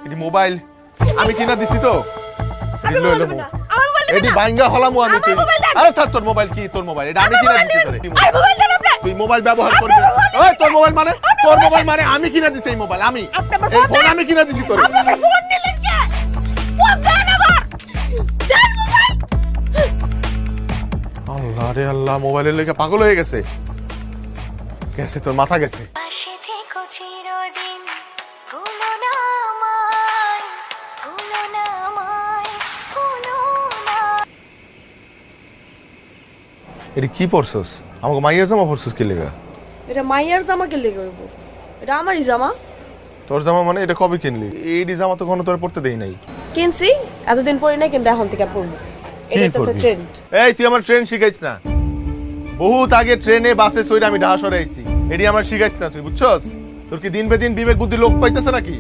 এটি মোবাইল আমি কিনা দিছি তো আপনি মোবাইল দেবেন না, আমার মোবাইল দেবেন এটি না। বাইঙ্গা হলামু আমি আমার তুই মোবাইল দেন। আরে স্যার তোর মোবাইল কি তোর মোবাইল এটা আমি আমার কিনা মোবাইল দিছি দেবেন। তোরে আর মোবাইল দেন আপনি। তুই মোবাইল ব্যবহার আমার করবি মোবাইল ওই তোর মোবাইল মানে আমি কিনা দিছি এই মোবাইল আমি আপনি আমার এই ফোন ফোন দেন। আমি কিনা দিছি তোরে আপনি আমার ফোন নিলেন কে? ফোন দেন আমার। দেন মোবাইল। আল্লাহ রে আল্লাহ মোবাইলের লেগে পাগল হয়ে গেছে গেছে তোর মাথা গেছে পাশে থেকো চিরদিন ভুলো না আমায় ভুলো না আমায় ভুলো না এটি কি পরছস আমাকে মাইয়ার জামা পরছস কি লেগা এটা মাইয়ার জামা কে লেগে হইব? এটা আমারই জামা। তোর জামা মানে এটা কবে কিনলি এই জামা তো কোনো তোর পড়তে দেই নাই কিনছি, এতদিন পরে নাই কিন্তু এখন থেকে পরবো। কি এটা তো পরবি? ট্রেন্ড। এই তুই আমার ট্রেন শিখাইছ না বহুত আগে ট্রেনে বাসে সইরা আমি ঢাকা সরে আইছি এটি আমার শিখাইছ না তুই বুঝছস তোর কি দিন বে দিন বিবেক বুদ্ধি লোক পাইতেছে নাকি